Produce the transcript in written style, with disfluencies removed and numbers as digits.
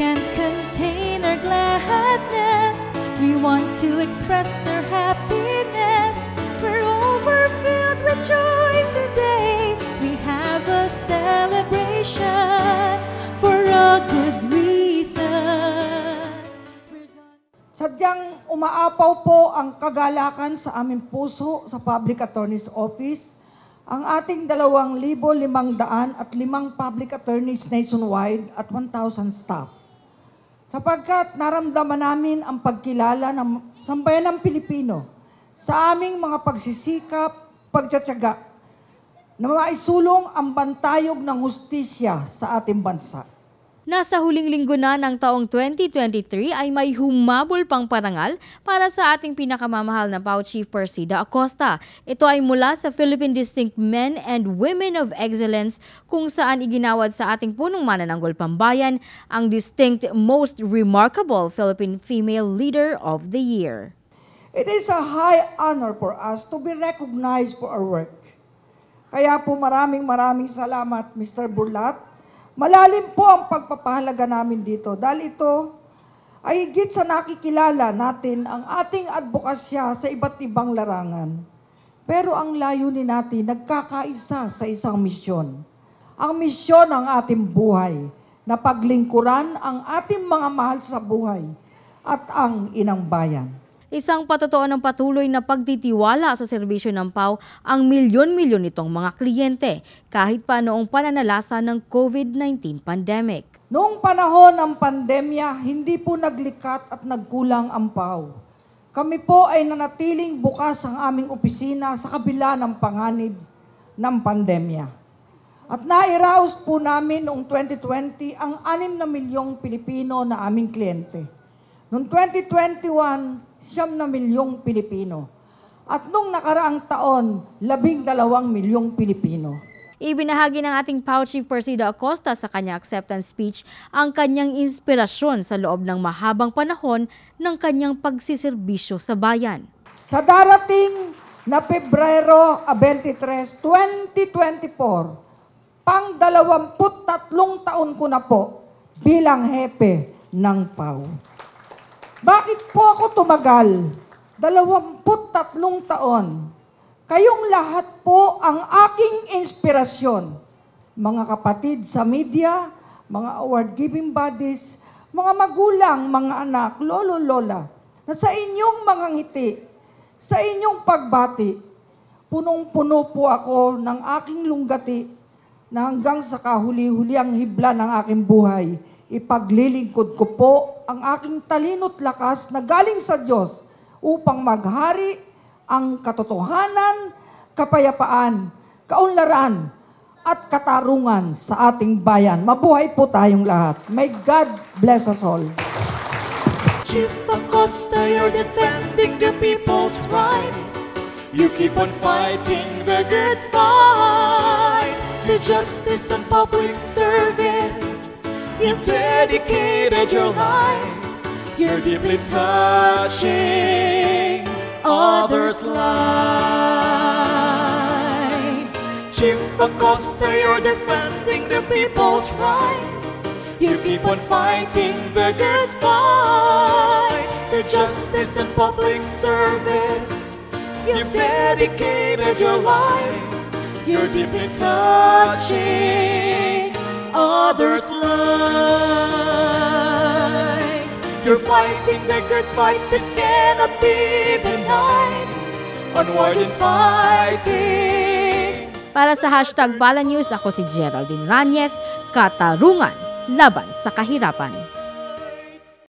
can't contain our gladness. We want to express our happiness. We're overfilled with joy today. We have a celebration for a good reason. Sadyang umaapaw po ang kagalakan sa aming puso sa Public Attorney's Office ang ating 2,505 public attorneys nationwide at 1,000 staff. Sapagkat naramdaman namin ang pagkilala ng sambayanang Pilipino sa aming mga pagsisikap, pagtsatsaga na maisulong ang bantayog ng hustisya sa ating bansa. Nasa huling linggo na ng taong 2023 ay may humabol pang parangal para sa ating pinakamamahal na PAO Chief Persida Acosta. Ito ay mula sa Philippine Distinct Men and Women of Excellence kung saan iginawad sa ating punong manananggol pambayan ang Distinct Most Remarkable Philippine Female Leader of the Year. It is a high honor for us to be recognized for our work. Kaya po maraming salamat, Mr. Burlat. Malalim po ang pagpapahalaga namin dito dahil ito ay higit sa nakikilala natin ang ating advokasya sa iba't ibang larangan. Pero ang layunin natin nagkakaisa sa isang misyon. Ang misyon ng ating buhay na paglingkuran ang ating mga mahal sa buhay at ang inang bayan. Isang patotoo ng patuloy na pagtitiwala sa serbisyo ng PAO ang milyon-milyon nitong mga kliyente kahit pa noong pananalasa ng COVID-19 pandemic. Noong panahon ng pandemya, hindi po naglikat at nagkulang ang PAO. Kami po ay nanatiling bukas ang aming opisina sa kabila ng panganib ng pandemya. At nairaos po namin noong 2020 ang 6 na milyong Pilipino na aming kliyente. Noong 2021, 9 na milyong Pilipino. At nung nakaraang taon, 12 milyong Pilipino. Ibinahagi ng ating PAO Chief Persida Acosta sa kanyang acceptance speech ang kanyang inspirasyon sa loob ng mahabang panahon ng kanyang pagsiserbisyo sa bayan. Sa darating na Pebrero 23, 2024, pang 23 taon ko na po bilang hepe ng PAO. Bakit po ako tumagal? 23 taon. Kayong lahat po ang aking inspirasyon. Mga kapatid sa media, mga award-giving bodies, mga magulang, mga anak, lolo, lola, na sa inyong mga ngiti, sa inyong pagbati, punong-puno po ako ng aking lunggati na hanggang sa kahuli-huli ang hibla ng aking buhay, ipaglilingkod ko po ang aking talino't lakas na galing sa Diyos upang maghari ang katotohanan, kapayapaan, kaunlaran, at katarungan sa ating bayan. Mabuhay po tayong lahat. May God bless us all. Chief Acosta, you're defending the people's rights. You keep on fighting the good fight, to justice and public service. You've dedicated your life. You're deeply touching others' lives. Chief Acosta, you're defending the people's rights. You keep on fighting the good fight, to justice and public service. You've dedicated your life. You're deeply touching others' lives. You're fighting the good fight, this cannot be denied. Onward and fighting. Para sa #BalaNews, ako si Geraldine Ranyes, Katarungan laban sa kahirapan.